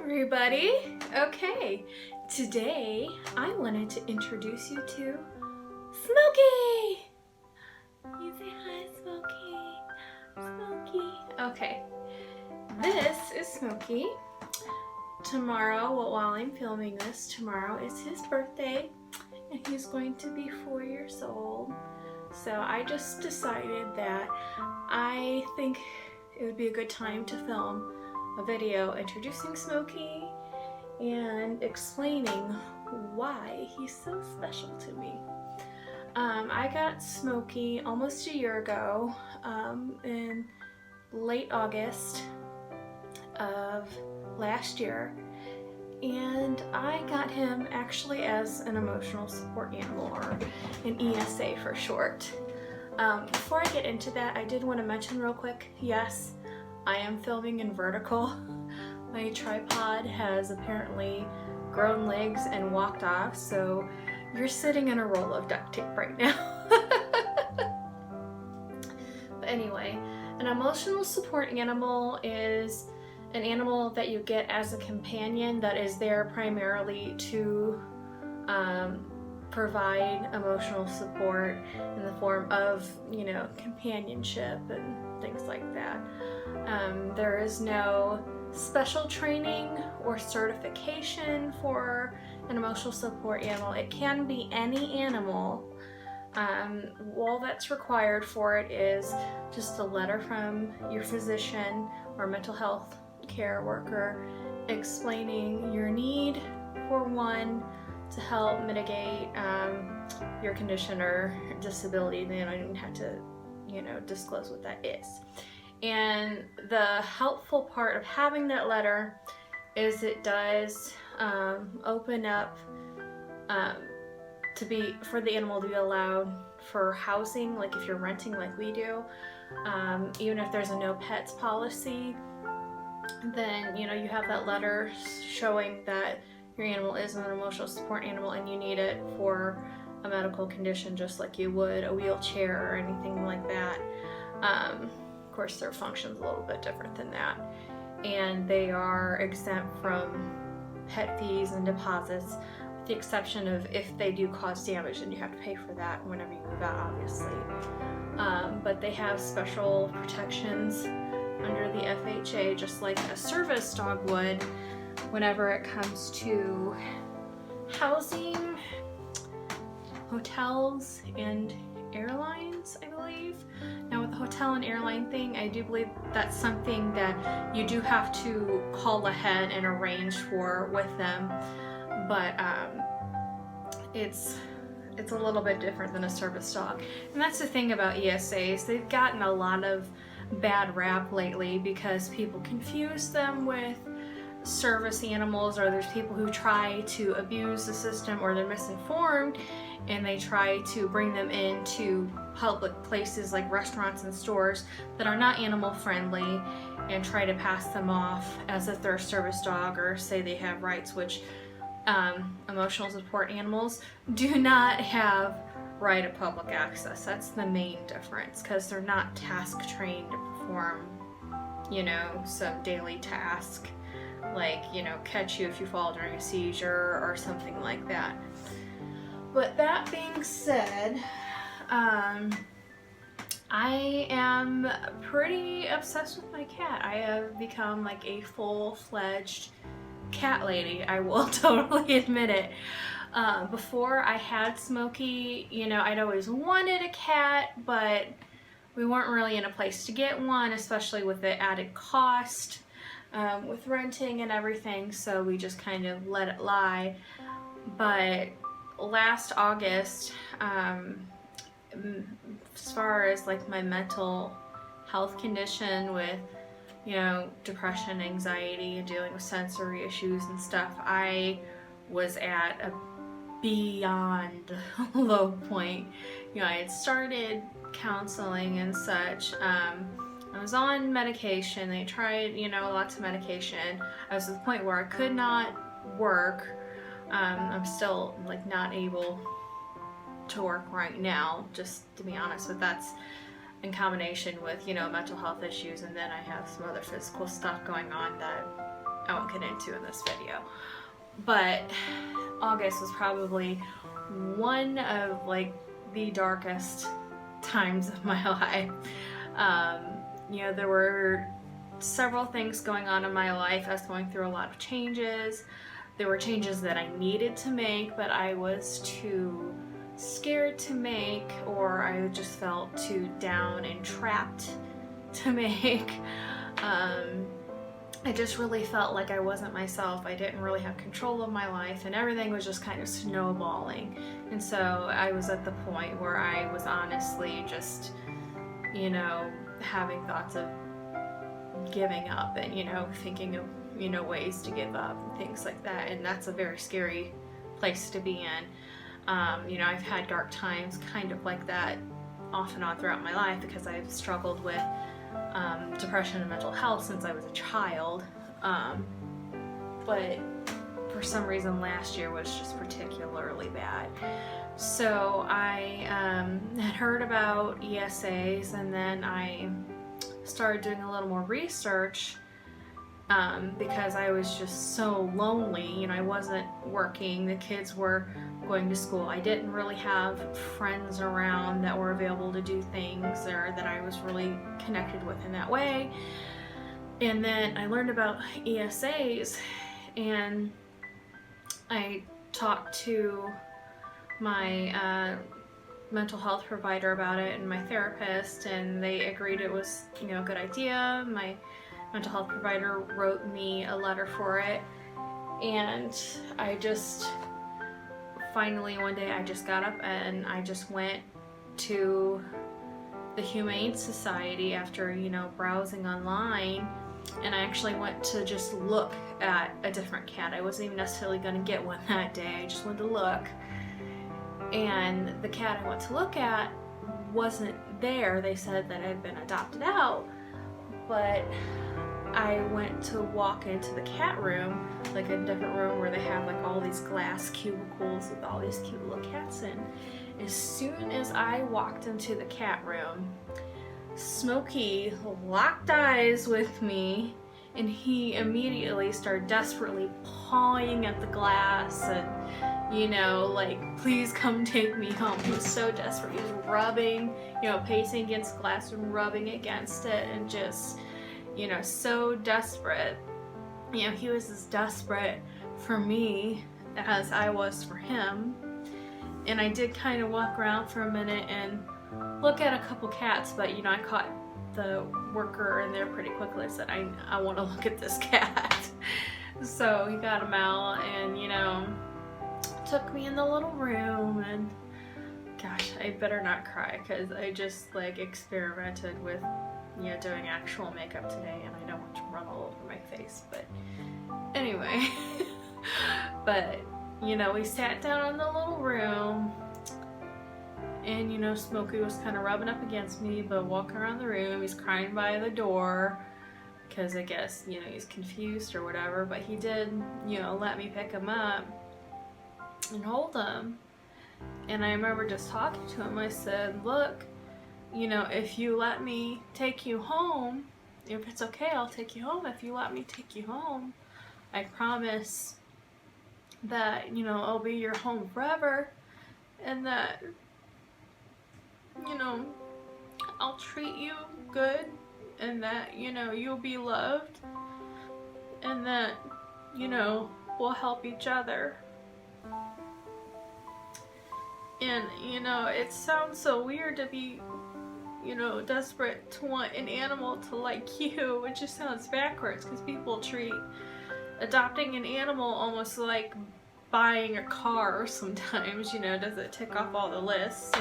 everybody. Okay, today I wanted to introduce you to Smokey. You say hi, Smokey. Smokey. Okay, this is Smokey. Tomorrow, while I'm filming this, tomorrow is his birthday and he's going to be 4 years old. So I just decided that I think it would be a good time to film a video introducing Smokey and explaining why he's so special to me. I got Smokey almost a year ago in late August of last year, and I got him actually as an emotional support animal, or an ESA for short. Before I get into that, I did want to mention real quick, yes, I am filming in vertical. My tripod has apparently grown legs and walked off, so you're sitting in a roll of duct tape right now. But anyway, an emotional support animal is an animal that you get as a companion that is there primarily to provide emotional support in the form of, companionship and things like that. There is no special training or certification for an emotional support animal. It can be any animal. All that's required for it is just a letter from your physician or mental health care worker explaining your need for one to help mitigate your condition or disability. They don't even have to, disclose what that is. And the helpful part of having that letter is it does open up for the animal to be allowed for housing, like if you're renting like we do. Even if there's a no pets policy, then you have that letter showing that your animal is an emotional support animal and you need it for a medical condition just like you would a wheelchair or anything like that. Of course, their function's a little bit different than that, and they are exempt from pet fees and deposits, with the exception of if they do cause damage, and you have to pay for that whenever you move out, obviously. But they have special protections under the FHA, just like a service dog would, whenever it comes to housing, hotels, and airlines, I believe. Now with the hotel and airline thing, I do believe that's something that you do have to call ahead and arrange for with them, but it's a little bit different than a service dog. And that's the thing about ESAs, they've gotten a lot of bad rap lately because people confuse them with service animals, or there's people who try to abuse the system, or they're misinformed and they try to bring them into public places like restaurants and stores that are not animal friendly and try to pass them off as if they're a service dog, or say they have rights, which emotional support animals do not have right of public access. That's the main difference, because they're not task trained to perform some daily task like catch you if you fall during a seizure or something like that. But that being said, I am pretty obsessed with my cat. I have become like a full-fledged cat lady, I will totally admit it. Before I had Smokey, I'd always wanted a cat, but we weren't really in a place to get one, especially with the added cost with renting and everything, so we just kind of let it lie. But last August, as far as like my mental health condition with depression, anxiety, and dealing with sensory issues and stuff, I was at a beyond low point. I had started counseling and such. I was on medication. They tried, lots of medication. I was at the point where I could not work. I'm still not able to work right now, just to be honest, but that's in combination with mental health issues, and then I have some other physical stuff going on that I won't get into in this video. But August was probably one of like the darkest times of my life. You know, there were several things going on in my life. I was going through a lot of changes. There were changes that I needed to make, but I was too scared to make, or I just felt too down and trapped to make. I just really felt like I wasn't myself. I didn't really have control of my life, and everything was just kind of snowballing. And so I was at the point where I was honestly just, you know, having thoughts of giving up and, you know, thinking of, you know, ways to give up and things like that. And that's a very scary place to be in. You know, I've had dark times kind of like that off and on throughout my life because I've struggled with depression and mental health since I was a child. But for some reason last year was just particularly bad. So I had heard about ESAs, and then I started doing a little more research because I was just so lonely. You know, I wasn't working, the kids were going to school. I didn't really have friends around that were available to do things or that I was really connected with in that way. And then I learned about ESAs, and I talked to my mental health provider about it and my therapist, and they agreed it was, you know, a good idea. My mental health provider wrote me a letter for it, and I just finally one day I just got up and I just went to the Humane Society after, you know, browsing online, and I actually went to just look at a different cat. I wasn't even necessarily going to get one that day. I just wanted to look. And the cat I went to look at wasn't there. They said that it had been adopted out, but I went to walk into the cat room, like a different room where they have like all these glass cubicles with all these cute little cats in. As soon as I walked into the cat room, Smokey locked eyes with me, and he immediately started desperately pawing at the glass and, you know, like, please come take me home. He was so desperate. He was rubbing, you know, pacing against the glass and rubbing against it, and just, you know, so desperate. You know, he was as desperate for me as I was for him. And I did kind of walk around for a minute and look at a couple cats, but, you know, I caught the worker in there pretty quickly. I said, I want to look at this cat. So he got him out and, you know, took me in the little room, and gosh, I better not cry because I just like experimented with, you know, doing actual makeup today, and I don't want to run all over my face, but anyway. But, you know, we sat down in the little room, and, you know, Smokey was kind of rubbing up against me, but walking around the room, he's crying by the door because I guess, you know, he's confused or whatever, but he did, you know, let me pick him up and hold him. And I remember just talking to him. I said, look, you know, if you let me take you home, if it's okay, I'll take you home. If you let me take you home, I promise that, you know, I'll be your home forever, and that, you know, I'll treat you good, and that, you know, you'll be loved, and that, you know, we'll help each other. And, you know, it sounds so weird to be, you know, desperate to want an animal to like you. It just sounds backwards because people treat adopting an animal almost like buying a car sometimes, you know, does it tick off all the lists?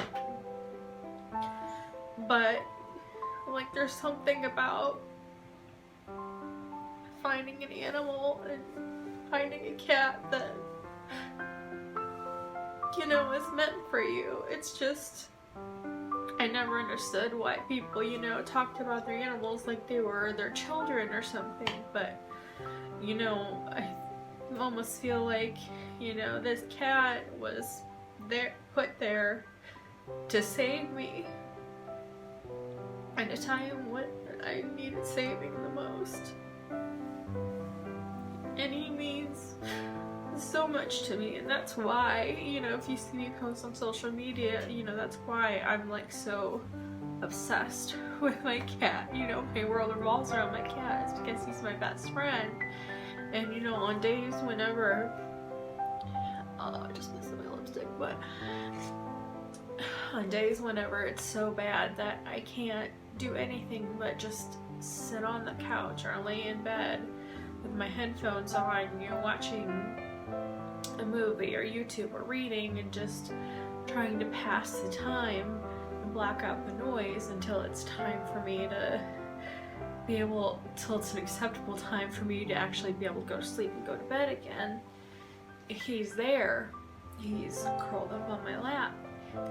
But, like, there's something about finding an animal and finding a cat that, you know, is meant for you. It's just, I never understood why people, you know, talked about their animals like they were their children or something, but, you know, I almost feel like, you know, this cat was there, put there to save me at a time when I needed saving the most. and he means so much to me, and that's why, you know, if you see me post on social media, you know, that's why I'm like so obsessed with my cat. You know, my world revolves around my cat. It's because he's my best friend. And you know, on days whenever I just messed up my lipstick, but on days whenever it's so bad that I can't do anything but just sit on the couch or lay in bed with my headphones on, you know, watching a movie or YouTube or reading and just trying to pass the time and block out the noise until it's time for me to be able, till it's an acceptable time for me to actually be able to go to sleep and go to bed again. He's there. He's curled up on my lap.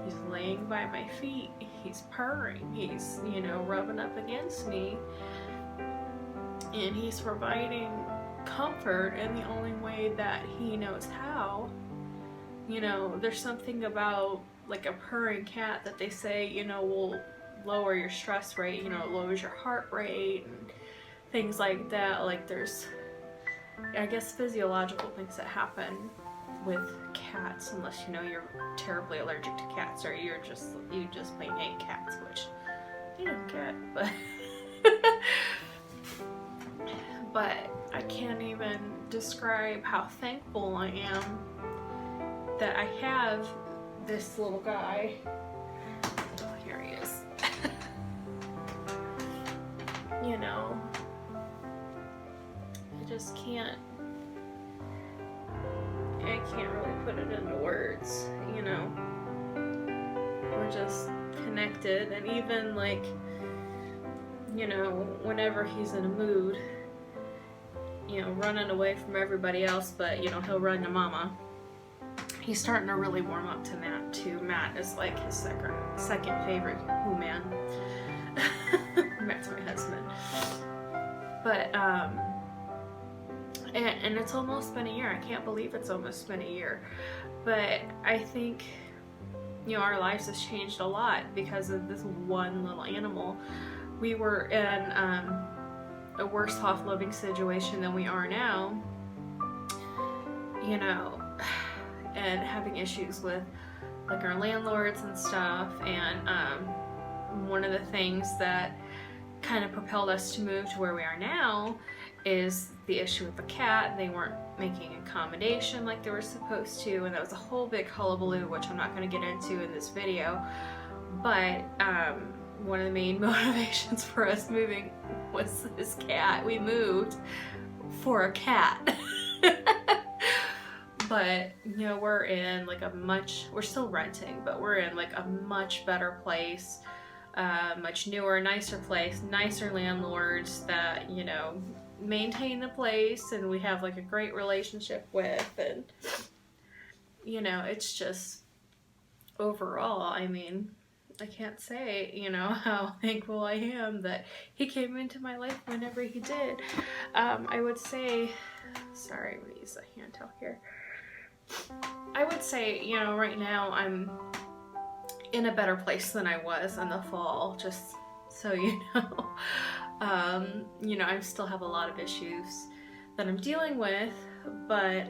He's laying by my feet. He's purring. He's, you know, rubbing up against me. And he's providing comfort in the only way that he knows how. You know, there's something about like a purring cat that they say, you know, will lower your stress rate, you know, it lowers your heart rate and things like that. Like there's, I guess, physiological things that happen with cats, unless, you know, you're terribly allergic to cats or you just plain hate cats, which I don't get, but I can't even describe how thankful I am that I have this little guy. Oh, here he is. You know, I just can't really put it into words, you know. We're just connected, and even like, you know, whenever he's in a mood, you know, running away from everybody else, but, you know, he'll run to mama. He's starting to really warm up to Matt too. Matt is like his second favorite man. Matt's my husband. But and it's almost been a year. I can't believe it's almost been a year. But I think, you know, our lives has changed a lot because of this one little animal. We were in a worse off living situation than we are now, you know, and having issues with like our landlords and stuff. And one of the things that kind of propelled us to move to where we are now is the issue with the cat. They weren't making accommodation like they were supposed to, and that was a whole big hullabaloo, which I'm not going to get into in this video. But one of the main motivations for us moving was this cat. We moved for a cat. But, you know, we're in like we're still renting, but we're in like a much better place, much newer, nicer place, nicer landlords that, you know, maintain the place and we have like a great relationship with. And, you know, it's just overall, I mean, I can't say, you know, how thankful I am that he came into my life whenever he did. I would say, sorry, I'm gonna use a hand towel here. I would say, you know, right now I'm in a better place than I was in the fall, just so you know. You know, I still have a lot of issues that I'm dealing with, but,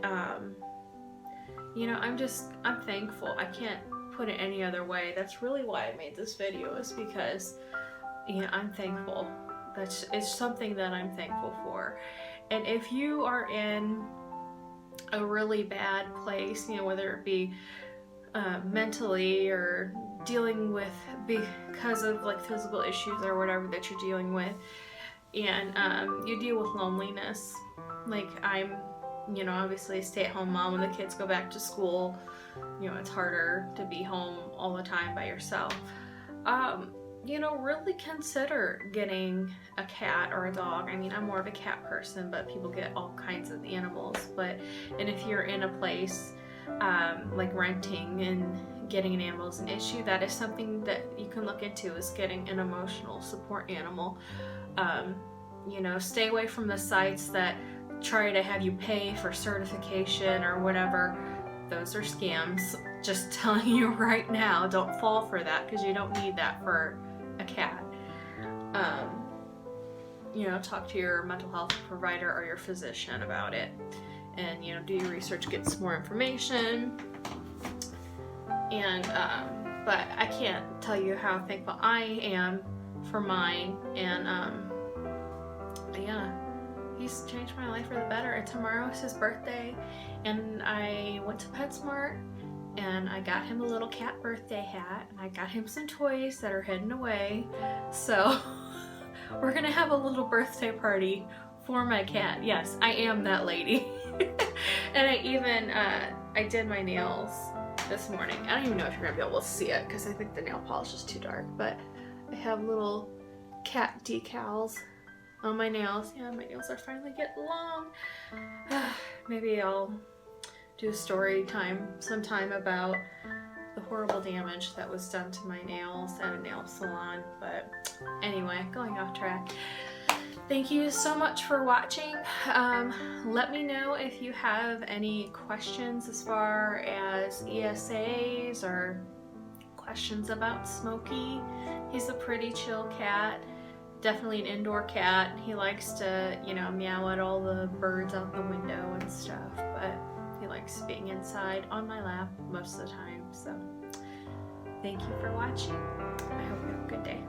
you know, I'm thankful. I can't put it any other way. That's really why I made this video, is because, you know, I'm thankful. It's something that I'm thankful for. And if you are in a really bad place, you know, whether it be mentally or dealing with because of like physical issues or whatever that you're dealing with, and you deal with loneliness, like I'm, you know, obviously a stay-at-home mom. When the kids go back to school, you know, it's harder to be home all the time by yourself. You know, really consider getting a cat or a dog. I mean, I'm more of a cat person, but people get all kinds of animals. And if you're in a place like renting and getting an animal is an issue, that is something that you can look into, is getting an emotional support animal. You know, stay away from the sites that try to have you pay for certification or whatever. Those are scams. Just telling you right now, don't fall for that, because you don't need that for a cat. talk to your mental health provider or your physician about it, and do your research, get some more information. And but I can't tell you how thankful I am for mine. And yeah, he's changed my life for the better. And tomorrow is his birthday, and I went to PetSmart and I got him a little cat birthday hat, and I got him some toys that are hidden away. So we're gonna have a little birthday party for my cat. Yes, I am that lady. And I even I did my nails this morning. I don't even know if you're gonna be able to see it because I think the nail polish is too dark, but I have little cat decals on my nails. Yeah, my nails are finally getting long. Maybe I'll do a story time sometime about the horrible damage that was done to my nails at a nail salon. But anyway, going off track. Thank you so much for watching. Let me know if you have any questions as far as ESAs or questions about Smokey. He's a pretty chill cat. Definitely an indoor cat. He likes to, meow at all the birds out the window and stuff, but he likes being inside on my lap most of the time. So thank you for watching. I hope you have a good day.